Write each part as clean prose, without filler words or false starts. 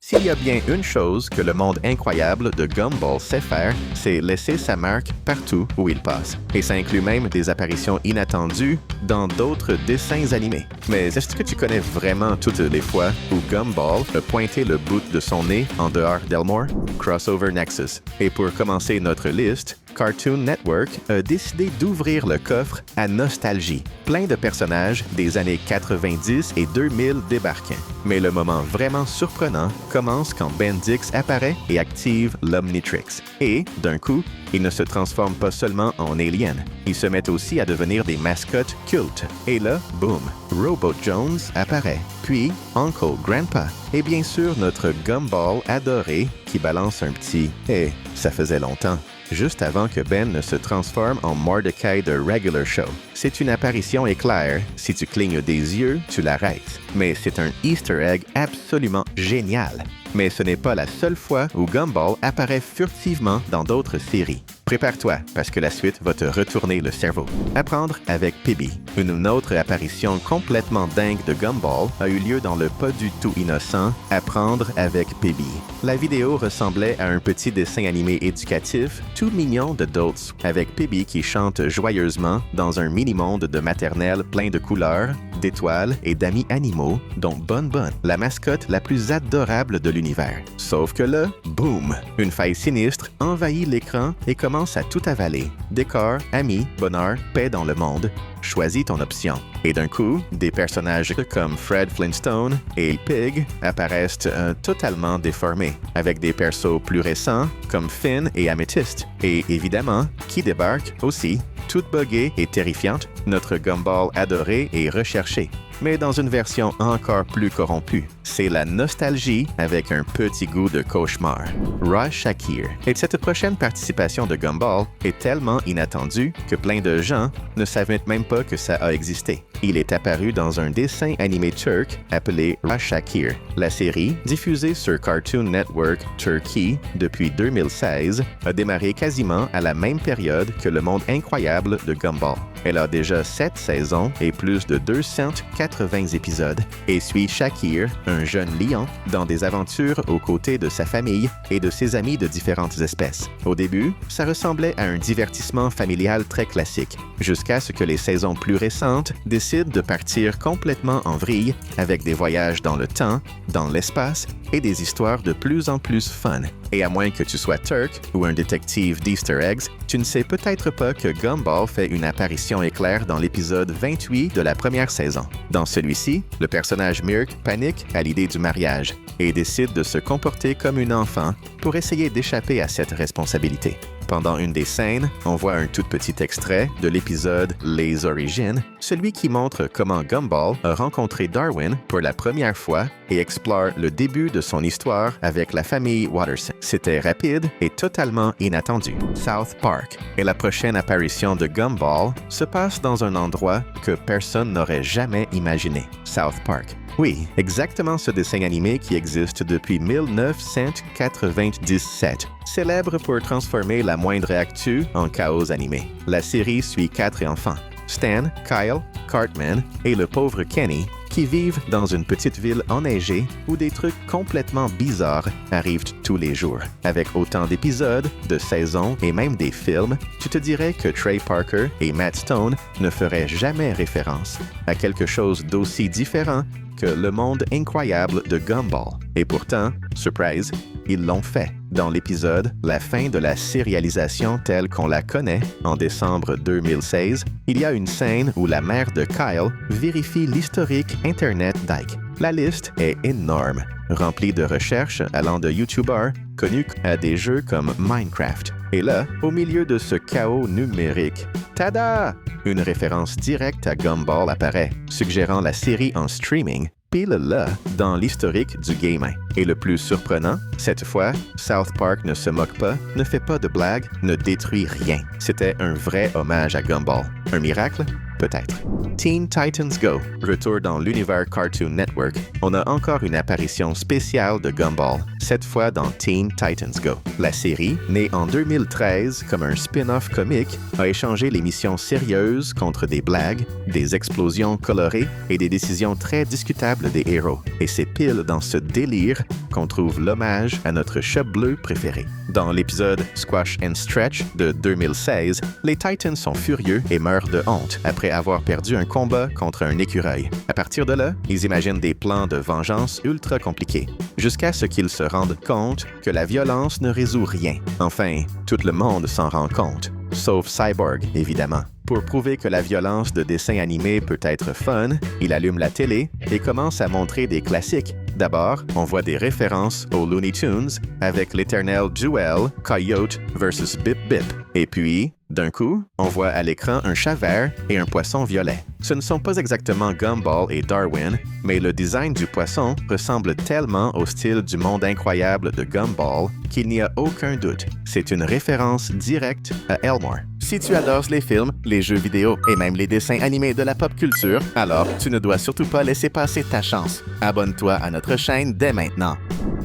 S'il y a bien une chose que le monde incroyable de Gumball sait faire, c'est laisser sa marque partout où il passe. Et ça inclut même des apparitions inattendues dans d'autres dessins animés. Mais est-ce que tu connais vraiment toutes les fois où Gumball a pointé le bout de son nez en dehors d'Elmore? Crossover Nexus. Et pour commencer notre liste, Cartoon Network a décidé d'ouvrir le coffre à nostalgie. Plein de personnages des années 90 et 2000 débarquent. Mais le moment vraiment surprenant commence quand Bendix apparaît et active l'Omnitrix. Et, d'un coup, il ne se transforme pas seulement en alien. Ils se mettent aussi à devenir des mascottes cultes. Et là, boum, Robot Jones apparaît. Puis, Uncle Grandpa. Et bien sûr, notre Gumball adoré qui balance un petit « Hey, ça faisait longtemps ». Juste avant que Ben ne se transforme en Mordecai de Regular Show. C'est une apparition éclair. Si tu clignes des yeux, tu l'arrêtes. Mais c'est un Easter egg absolument génial. Mais ce n'est pas la seule fois où Gumball apparaît furtivement dans d'autres séries. Prépare-toi, parce que la suite va te retourner le cerveau. Apprendre avec Pibby. Une autre apparition complètement dingue de Gumball a eu lieu dans le pas du tout innocent Apprendre avec Pibby. La vidéo ressemblait à un petit dessin animé éducatif, tout mignon d'adultes, avec Pibby qui chante joyeusement dans un mini-monde de maternelle plein de couleurs, d'étoiles et d'amis animaux, dont Bon Bon, la mascotte la plus adorable de l'univers. Sauf que là, boum! Une faille sinistre envahit l'écran et commence à tout avaler. Décor, amis, bonheur, paix dans le monde. Choisis ton option. Et d'un coup, des personnages comme Fred Flintstone et Pig apparaissent totalement déformés, avec des persos plus récents comme Finn et Amethyst. Et évidemment, qui débarque aussi, toute buggée et terrifiante, notre Gumball adoré et recherché, mais dans une version encore plus corrompue. C'est la nostalgie avec un petit goût de cauchemar. Raj Shakir. Et cette prochaine participation de Gumball est tellement inattendue que plein de gens ne savaient même pas que ça a existé. Il est apparu dans un dessin animé turc appelé Raj Shakir. La série, diffusée sur Cartoon Network Turkey depuis 2016, a démarré quasiment à la même période que le monde incroyable de Gumball. Elle a déjà 7 saisons et plus de 280 épisodes et suit Shakir, un jeune lion, dans des aventures aux côtés de sa famille et de ses amis de différentes espèces. Au début, ça ressemblait à un divertissement familial très classique, jusqu'à ce que les saisons plus récentes décident de partir complètement en vrille avec des voyages dans le temps, dans l'espace et des histoires de plus en plus fun. Et à moins que tu sois Turk ou un détective d'Easter eggs, tu ne sais peut-être pas que Gumball fait une apparition éclair dans l'épisode 28 de la première saison. Dans celui-ci, le personnage Mirk panique à l'idée du mariage et décide de se comporter comme une enfant pour essayer d'échapper à cette responsabilité. Pendant une des scènes, on voit un tout petit extrait de l'épisode Les Origines, celui qui montre comment Gumball a rencontré Darwin pour la première fois et explore le début de son histoire avec la famille Watterson. C'était rapide et totalement inattendu. South Park. Et la prochaine apparition de Gumball se passe dans un endroit que personne n'aurait jamais imaginé. South Park. Oui, exactement ce dessin animé qui existe depuis 1997, célèbre pour transformer la moindre actu en chaos animé. La série suit 4 enfants, Stan, Kyle, Cartman et le pauvre Kenny, qui vivent dans une petite ville enneigée où des trucs complètement bizarres arrivent tous les jours. Avec autant d'épisodes, de saisons et même des films, tu te dirais que Trey Parker et Matt Stone ne feraient jamais référence à quelque chose d'aussi différent que le monde incroyable de Gumball. Et pourtant, surprise, ils l'ont fait. Dans l'épisode La fin de la sérialisation telle qu'on la connaît, en décembre 2016, il y a une scène où la mère de Kyle vérifie l'historique Internet d'Ike. La liste est énorme, remplie de recherches allant de YouTubers connus à des jeux comme Minecraft. Et là, au milieu de ce chaos numérique, tada! Une référence directe à Gumball apparaît, suggérant la série en streaming, pile là, dans l'historique du gaming. Et le plus surprenant, cette fois, South Park ne se moque pas, ne fait pas de blagues, ne détruit rien. C'était un vrai hommage à Gumball. Un miracle? peut-être. Teen Titans Go, retour dans l'univers Cartoon Network. On a encore une apparition spéciale de Gumball, cette fois dans Teen Titans Go. La série, née en 2013 comme un spin-off comique, a échangé les missions sérieuses contre des blagues, des explosions colorées et des décisions très discutables des héros. Et c'est pile dans ce délire qu'on trouve l'hommage à notre chat bleu préféré. Dans l'épisode Squash and Stretch de 2016, les Titans sont furieux et meurent de honte après avoir perdu un combat contre un écureuil. À partir de là, ils imaginent des plans de vengeance ultra compliqués, jusqu'à ce qu'ils se rendent compte que la violence ne résout rien. Enfin, tout le monde s'en rend compte, sauf Cyborg, évidemment. Pour prouver que la violence de dessins animés peut être fun, il allume la télé et commence à montrer des classiques. D'abord, on voit des références aux Looney Tunes avec l'éternel duel Coyote versus Bip Bip. Et puis, d'un coup, on voit à l'écran un chat vert et un poisson violet. Ce ne sont pas exactement Gumball et Darwin, mais le design du poisson ressemble tellement au style du monde incroyable de Gumball qu'il n'y a aucun doute. C'est une référence directe à Elmore. Si tu adores les films, les jeux vidéo et même les dessins animés de la pop culture, alors tu ne dois surtout pas laisser passer ta chance. Abonne-toi à notre chaîne dès maintenant.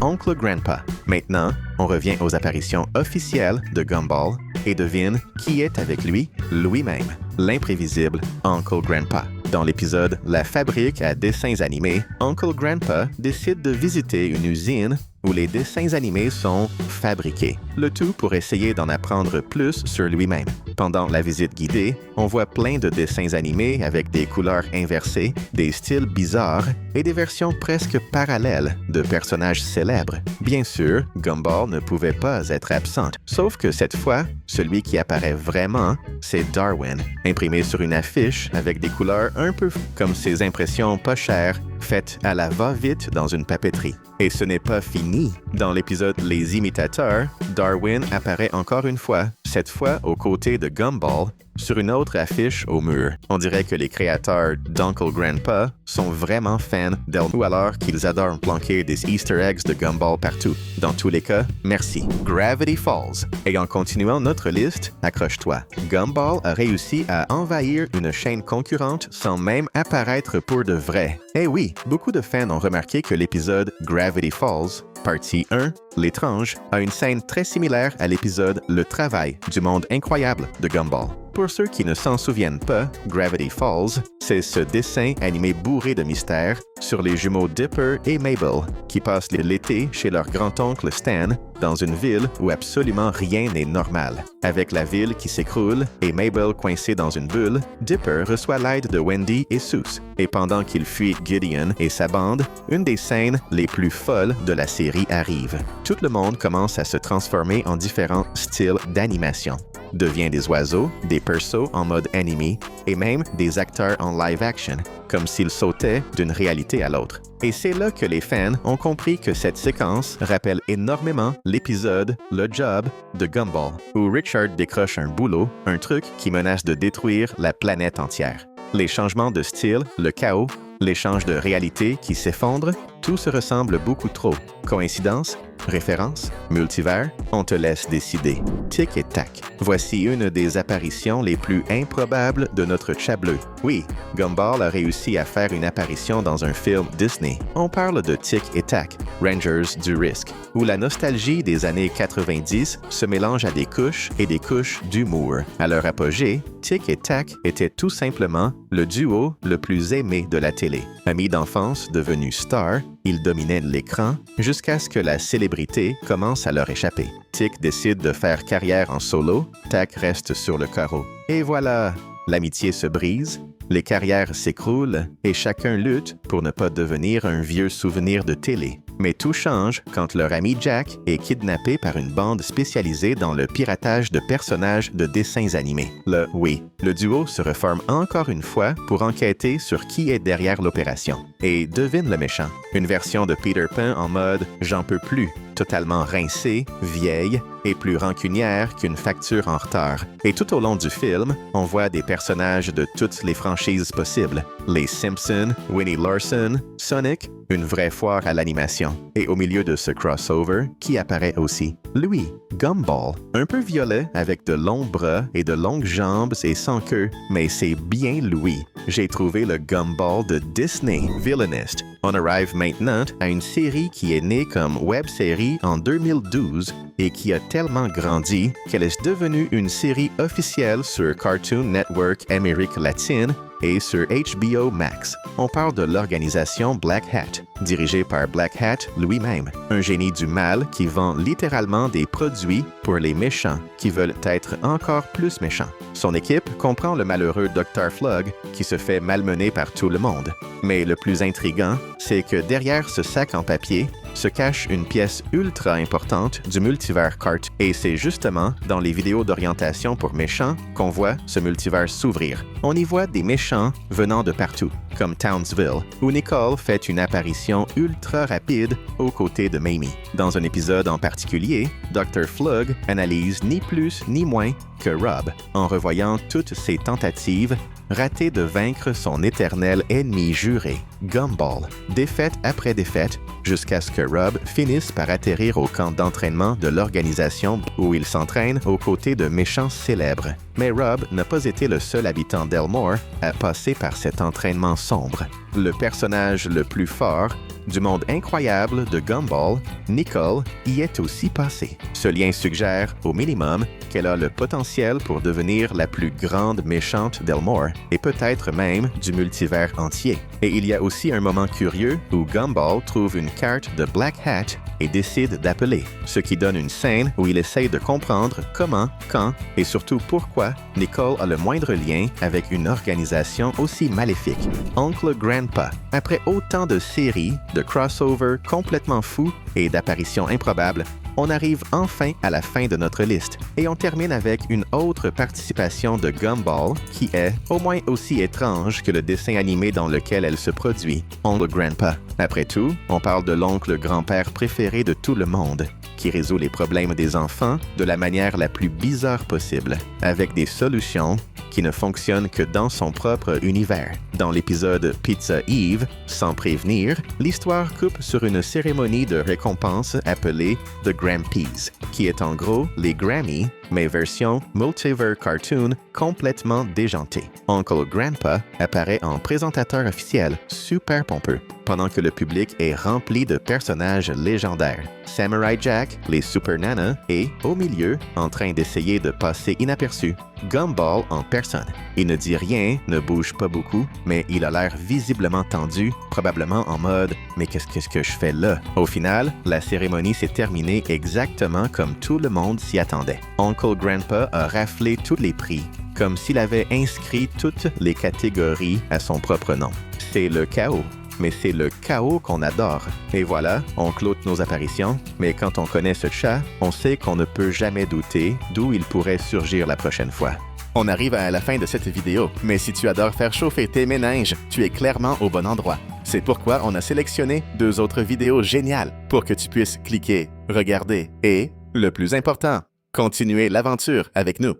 Oncle Grandpa. Maintenant, on revient aux apparitions officielles de Gumball et devine qui est avec lui lui-même, l'imprévisible Uncle Grandpa. Dans l'épisode La fabrique à dessins animés, Uncle Grandpa décide de visiter une usine où les dessins animés sont fabriqués, le tout pour essayer d'en apprendre plus sur lui-même. Pendant la visite guidée, on voit plein de dessins animés avec des couleurs inversées, des styles bizarres et des versions presque parallèles de personnages célèbres. Bien sûr, Gumball ne pouvait pas être absente, sauf que cette fois, celui qui apparaît vraiment, c'est Darwin, imprimé sur une affiche avec des couleurs un peu comme ces impressions pas chères faites à la va-vite dans une papeterie. Et ce n'est pas fini. Dans l'épisode Les Imitateurs, Darwin apparaît encore une fois, cette fois aux côtés de Gumball, sur une autre affiche au mur. On dirait que les créateurs d'Uncle Grandpa sont vraiment fans d'Elmore ou alors qu'ils adorent planquer des Easter eggs de Gumball partout. Dans tous les cas, merci. Gravity Falls. Et en continuant notre liste, accroche-toi. Gumball a réussi à envahir une chaîne concurrente sans même apparaître pour de vrai. Eh oui, beaucoup de fans ont remarqué que l'épisode Gravity Falls, partie 1, L'étrange, a une scène très similaire à l'épisode Le travail du monde incroyable de Gumball. Pour ceux qui ne s'en souviennent pas, Gravity Falls, c'est ce dessin animé bourré de mystères sur les jumeaux Dipper et Mabel qui passent l'été chez leur grand-oncle Stan dans une ville où absolument rien n'est normal. Avec la ville qui s'écroule et Mabel coincée dans une bulle, Dipper reçoit l'aide de Wendy et Seuss. Et pendant qu'il fuit Gideon et sa bande, une des scènes les plus folles de la série arrive. Tout le monde commence à se transformer en différents styles d'animation. Devient des oiseaux, des persos en mode anime et même des acteurs en live action, comme s'ils sautaient d'une réalité à l'autre. Et c'est là que les fans ont compris que cette séquence rappelle énormément l'épisode Le Job de Gumball, où Richard décroche un boulot, un truc qui menace de détruire la planète entière. Les changements de style, le chaos, l'échange de réalité qui s'effondre, tout se ressemble beaucoup trop. Coïncidence? Référence? Multivers? On te laisse décider. Tic et tac. Voici une des apparitions les plus improbables de notre chat bleu. Oui, Gumball a réussi à faire une apparition dans un film Disney. On parle de Tic et tac, Rangers du risque, où la nostalgie des années 90 se mélange à des couches et des couches d'humour. À leur apogée, Tic et tac était tout simplement le duo le plus aimé de la télé. Amis d'enfance devenus stars, ils dominaient l'écran jusqu'à ce que la célébrité commence à leur échapper. Tic décide de faire carrière en solo, Tac reste sur le carreau. Et voilà, l'amitié se brise, les carrières s'écroulent et chacun lutte pour ne pas devenir un vieux souvenir de télé. Mais tout change quand leur ami Jack est kidnappé par une bande spécialisée dans le piratage de personnages de dessins animés. Le duo se reforme encore une fois pour enquêter sur qui est derrière l'opération. Et devine le méchant. Une version de Peter Pan en mode « j'en peux plus », totalement rincée, vieille est plus rancunière qu'une facture en retard. Et tout au long du film, on voit des personnages de toutes les franchises possibles. Les Simpsons, Winnie Larson, Sonic, une vraie foire à l'animation. Et au milieu de ce crossover, qui apparaît aussi? Louis, Gumball, un peu violet avec de longs bras et de longues jambes et sans queue, mais c'est bien Louis. J'ai trouvé le Gumball de Disney, villainiste. On arrive maintenant à une série qui est née comme web-série en 2012 et qui a tellement grandi qu'elle est devenue une série officielle sur Cartoon Network Amérique latine et sur HBO Max. On parle de l'organisation Black Hat, dirigée par Black Hat lui-même, un génie du mal qui vend littéralement des produits pour les méchants qui veulent être encore plus méchants. Son équipe comprend le malheureux Dr. Flug qui se fait malmener par tout le monde. Mais le plus intriguant, c'est que derrière ce sac en papier se cache une pièce ultra importante du multivers Cart. Et c'est justement dans les vidéos d'orientation pour méchants qu'on voit ce multivers s'ouvrir. On y voit des méchants venant de partout, comme Townsville, où Nicole fait une apparition ultra rapide aux côtés de Mamie. Dans un épisode en particulier, Dr. Flug analyse ni plus ni moins que Rob, en revoyant toutes ses tentatives ratées de vaincre son éternel ennemi juré, Gumball, défaite après défaite, jusqu'à ce que Rob finisse par atterrir au camp d'entraînement de l'organisation où il s'entraîne aux côtés de méchants célèbres. Mais Rob n'a pas été le seul habitant d'Elmore à passer par cet entraînement sombre. Le personnage le plus fort du monde incroyable de Gumball, Nicole, y est aussi passée. Ce lien suggère, au minimum, qu'elle a le potentiel pour devenir la plus grande méchante d'Elmore, et peut-être même du multivers entier. Et il y a aussi un moment curieux où Gumball trouve une carte de Black Hat et décide d'appeler, ce qui donne une scène où il essaye de comprendre comment, quand et surtout pourquoi Nicole a le moindre lien avec une organisation aussi maléfique, Oncle Grandpa. Après autant de séries, de crossovers complètement fous et d'apparitions improbables, on arrive enfin à la fin de notre liste et on termine avec une autre participation de Gumball qui est au moins aussi étrange que le dessin animé dans lequel elle se produit, Oncle Grandpa. Après tout, on parle de l'oncle grand-père préféré de tout le monde, qui résout les problèmes des enfants de la manière la plus bizarre possible, avec des solutions qui ne fonctionnent que dans son propre univers. Dans l'épisode Pizza Eve, sans prévenir, l'histoire coupe sur une cérémonie de récompense appelée The Grampies, qui est en gros les Grammy, mais version multiverse cartoon complètement déjantée. Uncle Grandpa apparaît en présentateur officiel, super pompeux, pendant que le public est rempli de personnages légendaires. Samurai Jack, les Super Nanas et, au milieu, en train d'essayer de passer inaperçu, Gumball en personne. Il ne dit rien, ne bouge pas beaucoup, mais il a l'air visiblement tendu, probablement en mode « Mais qu'est-ce que je fais là? » Au final, la cérémonie s'est terminée exactement comme tout le monde s'y attendait. Uncle Grandpa a raflé tous les prix, comme s'il avait inscrit toutes les catégories à son propre nom. C'est le chaos. Mais c'est le chaos qu'on adore. Et voilà, on clôt nos apparitions, mais quand on connaît ce chat, on sait qu'on ne peut jamais douter d'où il pourrait surgir la prochaine fois. On arrive à la fin de cette vidéo, mais si tu adores faire chauffer tes méninges, tu es clairement au bon endroit. C'est pourquoi on a sélectionné 2 autres vidéos géniales pour que tu puisses cliquer, regarder et, le plus important, continuer l'aventure avec nous.